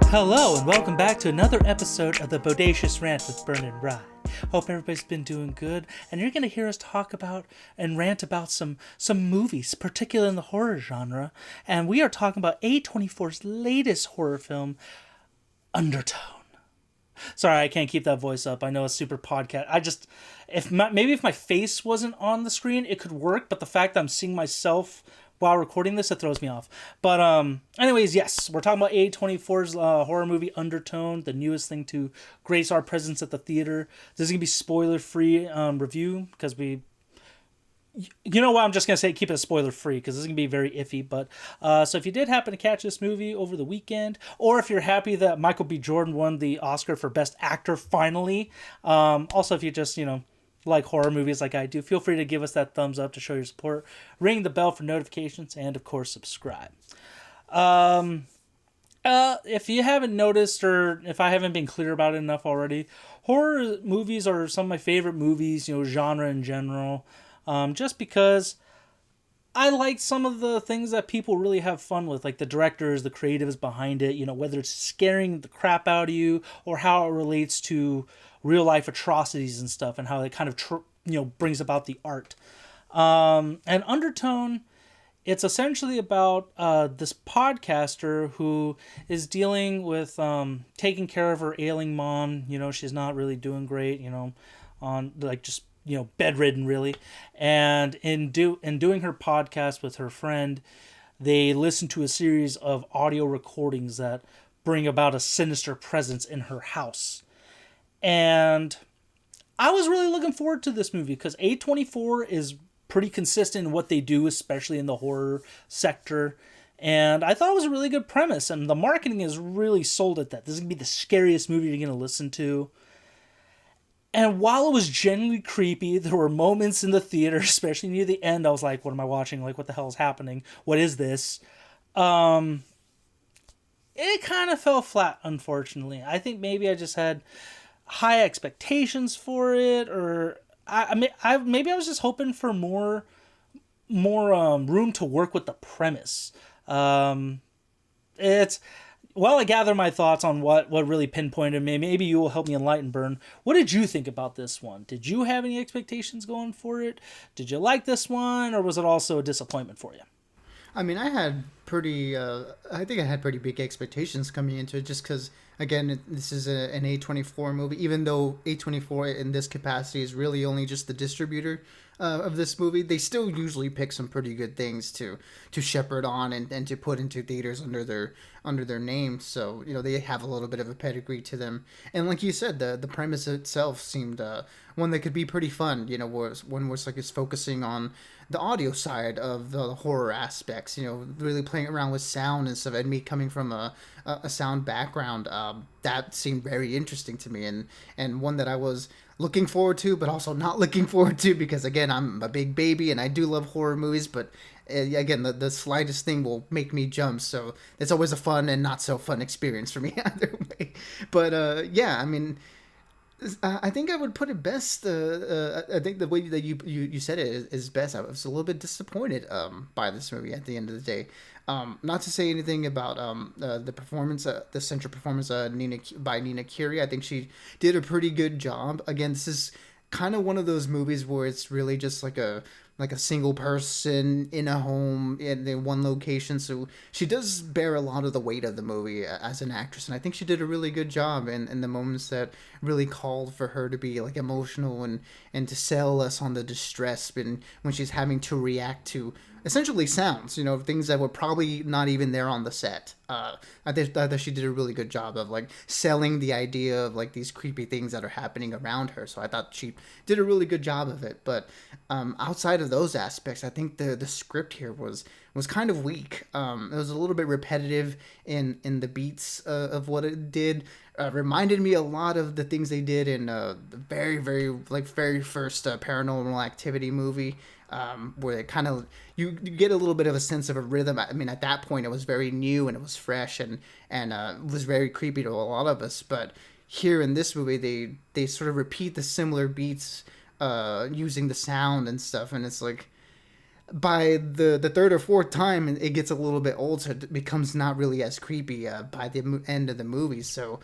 Hello and welcome back to another episode of the Bodacious Rant with Burn and Rye. Hope everybody's been doing good, and you're going to hear us talk about and rant about some movies, particularly in the horror genre. And we are talking about A24's latest horror film, Undertone. Sorry, I can't keep that voice up. I know it's super podcast. Maybe if my face wasn't on the screen, it could work. But the fact that I'm seeing myself while recording this, it throws me off. But anyways, yes, we're talking about A24's horror movie Undertone, the newest thing to grace our presence at the theater. This is gonna be spoiler-free review because you know what? I'm just gonna say keep it spoiler-free because this is gonna be very iffy. But so if you did happen to catch this movie over the weekend, or if you're happy that Michael B. Jordan won the Oscar for Best Actor finally, also if you just like horror movies like I do, feel free to give us that thumbs up to show your support, ring the bell for notifications, and of course subscribe. If you haven't noticed, or if I haven't been clear about it enough already, horror movies are some of my favorite movies, genre in general, just because I like some of the things that people really have fun with, like the directors, the creatives behind it, whether it's scaring the crap out of you or how it relates to real life atrocities and stuff, and how it kind of brings about the art. And Undertone, it's essentially about this podcaster who is dealing with taking care of her ailing mom. She's not really doing great, on bedridden really. And in doing her podcast with her friend, they listen to a series of audio recordings that bring about a sinister presence in her house. And I was really looking forward to this movie because A24 is pretty consistent in what they do, especially in the horror sector. And I thought it was a really good premise, and the marketing is really sold at that. This is going to be the scariest movie you're going to listen to. And while it was genuinely creepy, there were moments in the theater, especially near the end, I was like, what am I watching? Like, what the hell is happening? What is this? It kind of fell flat, unfortunately. I think maybe I just had high expectations for it, or maybe I was just hoping for more room to work with the premise. I gather my thoughts on what really pinpointed me. Maybe you will help me enlighten, Burn. What did you think about this one? Did you have any expectations going for it? Did you like this one, or was it also a disappointment for you? I mean, I had I think I had pretty big expectations coming into it just because, again, this is an A24 movie, even though A24 in this capacity is really only just the distributor of this movie. They still usually pick some pretty good things to shepherd on and to put into theaters under their name. So, they have a little bit of a pedigree to them. And like you said, the premise itself seemed one that could be pretty fun, one was like it's focusing on the audio side of the horror aspects, really playing around with sound and stuff, and me coming from a sound background, that seemed very interesting to me, and one that I was looking forward to, but also not looking forward to, because again, I'm a big baby and I do love horror movies, but again, the slightest thing will make me jump, so it's always a fun and not so fun experience for me either way. But yeah, I mean, I think I would put it best. I think the way that you said it is best. I was a little bit disappointed by this movie at the end of the day. Not to say anything about the performance, the central performance by Nina Curie. I think she did a pretty good job. Again, this is kind of one of those movies where it's really just like a single person in a home in one location. So she does bear a lot of the weight of the movie as an actress. And I think she did a really good job in the moments that really called for her to be like emotional and to sell us on the distress when she's having to react to essentially sounds, things that were probably not even there on the set. I thought she did a really good job of like selling the idea of like these creepy things that are happening around her. So I thought she did a really good job of it. But outside of those aspects, I think the script here was kind of weak. It was a little bit repetitive in the beats of what it did. Reminded me a lot of the things they did in the very first Paranormal Activity movie. Where it kind of you get a little bit of a sense of a rhythm. I mean, at that point it was very new and it was fresh and was very creepy to a lot of us. But here in this movie, they sort of repeat the similar beats using the sound and stuff, and it's like by the third or fourth time, it gets a little bit old, so it becomes not really as creepy by the end of the movie. So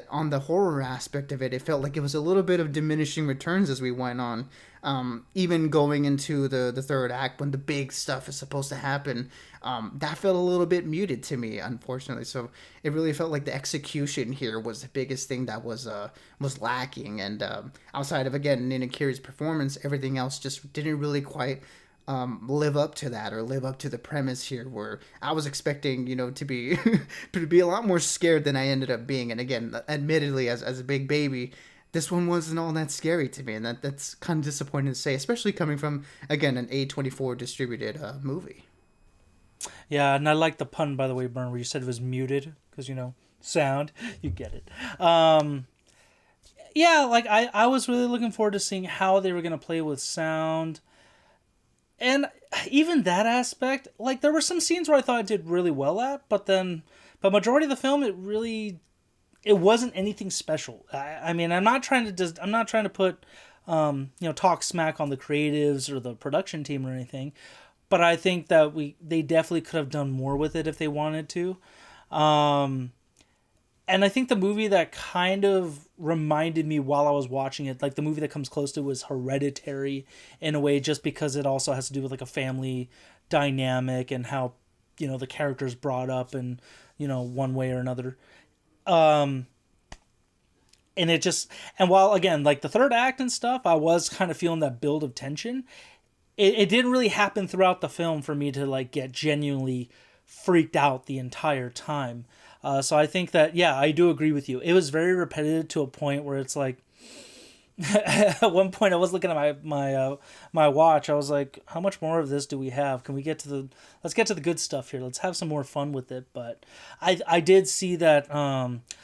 on the horror aspect of it, it felt like it was a little bit of diminishing returns as we went on. Even going into the third act when the big stuff is supposed to happen, that felt a little bit muted to me, unfortunately. So it really felt like the execution here was the biggest thing that was lacking. And outside of, again, Nina Kiri's performance, everything else just didn't really quite live up to that, or live up to the premise here, where I was expecting, to be to be a lot more scared than I ended up being. And again, admittedly, as a big baby, this one wasn't all that scary to me, and that's kind of disappointing to say, especially coming from, again, an A24 distributed movie. Yeah, and I like the pun, by the way, Burn, where you said it was muted because sound. You get it. Yeah, like I was really looking forward to seeing how they were gonna play with sound, and even that aspect. Like there were some scenes where I thought I did really well at, but majority of the film, it wasn't anything special. I mean, I'm not trying to put talk smack on the creatives or the production team or anything, but I think that they definitely could have done more with it if they wanted to. Um, and I think the movie that kind of reminded me while I was watching it, like the movie that comes close to, was Hereditary, in a way, just because it also has to do with like a family dynamic and how the characters brought up in one way or another. Um, and it just, and while again, like the third act and stuff, I was kind of feeling that build of tension. It didn't really happen throughout the film for me to like get genuinely freaked out the entire time. So I think that, yeah, I do agree with you. It was very repetitive to a point where it's like, at one point I was looking at my watch. I was like, how much more of this do we have? Can we let's get to the good stuff here. Let's have some more fun with it. But I did see that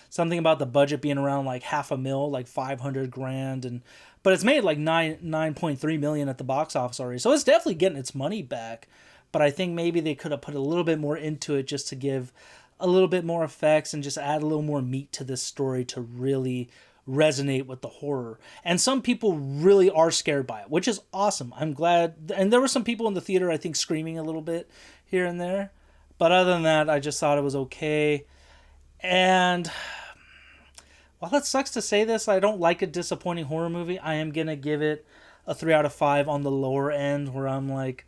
something about the budget being around like half a mil, like 500 grand, but it's made like 9.3 million at the box office already. So it's definitely getting its money back. But I think maybe they could have put a little bit more into it just to give a little bit more effects and just add a little more meat to this story to really resonate with the horror. And some people really are scared by it, which is awesome. I'm glad. And there were some people in the theater, I think, screaming a little bit here and there. But other than that, I just thought it was okay. And while it sucks to say this, I don't like a disappointing horror movie. I am going to give it a 3 out of 5 on the lower end, where I'm like,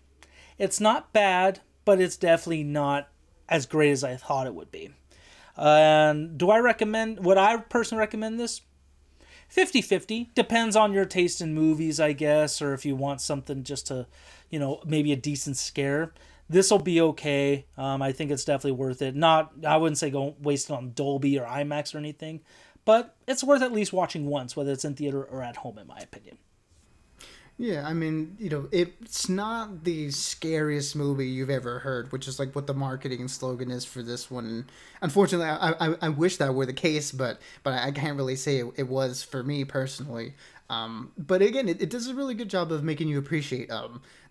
it's not bad, but it's definitely not as great as I thought it would be. And would I personally recommend this? 50-50. Depends on your taste in movies, I guess, or if you want something just to, maybe a decent scare. This will be okay. I think it's definitely worth it. I wouldn't say go waste it on Dolby or IMAX or anything, but it's worth at least watching once, whether it's in theater or at home, in my opinion. Yeah, I mean, it's not the scariest movie you've ever heard, which is like what the marketing slogan is for this one. And unfortunately, I wish that were the case, but I can't really say it was for me personally. But again, it does a really good job of making you appreciate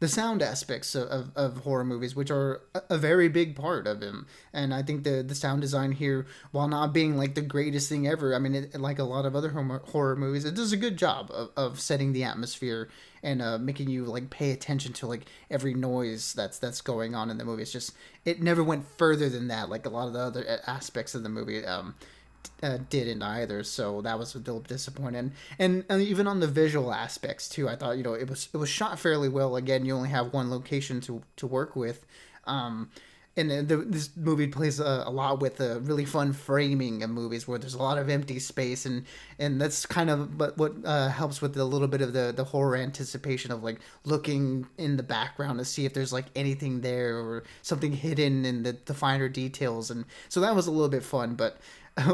the sound aspects of horror movies, which are a very big part of them. And I think the sound design here, while not being like the greatest thing ever, I mean, like a lot of other horror movies, it does a good job of setting the atmosphere and making you like pay attention to like every noise that's going on in the movie. It's just, it never went further than that, like a lot of the other aspects of the movie didn't either. So that was a little disappointing. And even on the visual aspects too, I thought it was shot fairly well. Again, you only have one location to work with. And this movie plays a lot with really fun framing of movies where there's a lot of empty space, and that's kind of what helps with a little bit of the horror anticipation of like looking in the background to see if there's like anything there or something hidden in the finer details. And so that was a little bit fun, but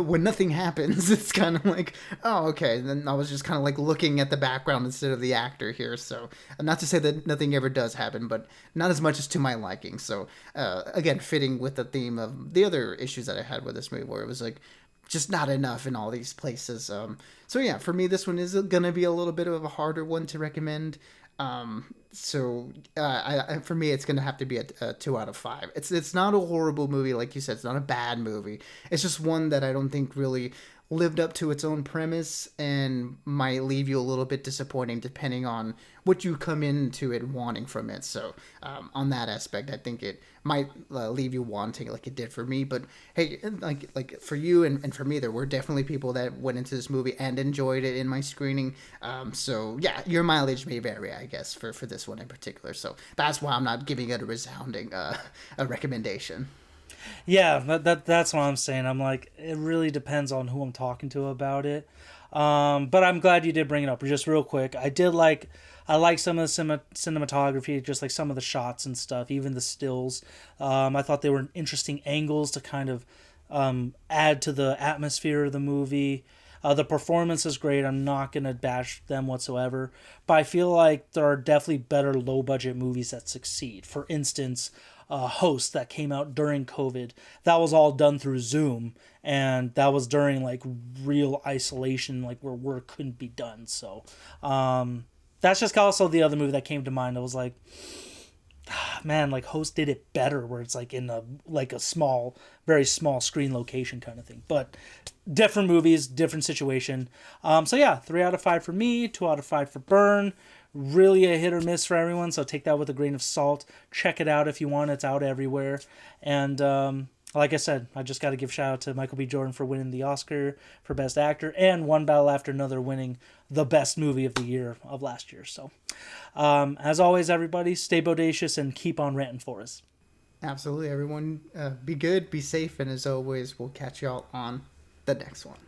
when nothing happens, it's kind of like, oh, okay. And then I was just kind of like looking at the background instead of the actor here. So, not to say that nothing ever does happen, but not as much as to my liking. So, again, fitting with the theme of the other issues that I had with this movie, where it was like just not enough in all these places. So yeah, for me, this one is gonna be a little bit of a harder one to recommend. For me, it's gonna have to be a 2 out of 5. It's not a horrible movie, like you said. It's not a bad movie. It's just one that I don't think really lived up to its own premise and might leave you a little bit disappointing depending on what you come into it wanting from it. So on that aspect, I think it might leave you wanting like it did for me. But hey, like for you and for me, there were definitely people that went into this movie and enjoyed it in my screening. So yeah, your mileage may vary, I guess, for this one in particular. So that's why I'm not giving it a resounding a recommendation. Yeah, that's what I'm saying. I'm like, it really depends on who I'm talking to about it. But I'm glad you did bring it up. Just real quick, I like some of the cinematography, just like some of the shots and stuff, even the stills. I thought they were interesting angles to kind of add to the atmosphere of the movie. The performance is great. I'm not going to bash them whatsoever. But I feel like there are definitely better low budget movies that succeed. For instance, Host that came out during COVID. That was all done through Zoom. And that was during like real isolation, like where work couldn't be done. So that's just also the other movie that came to mind. I was like, man, like Host did it better, where it's like in a small, very small screen location kind of thing. But different movies, different situation. So yeah, 3 out of 5 for me, 2 out of 5 for Burn. Really a hit or miss for everyone, so take that with a grain of salt. Check it out if you want. It's out everywhere. And like I said, I just got to give shout out to Michael B. Jordan for winning the Oscar for Best Actor, and One Battle After Another winning the best movie of the year of last year. So, as always, everybody, stay bodacious and keep on ranting for us. Absolutely, everyone. Be good, be safe, and as always, we'll catch y'all on the next one.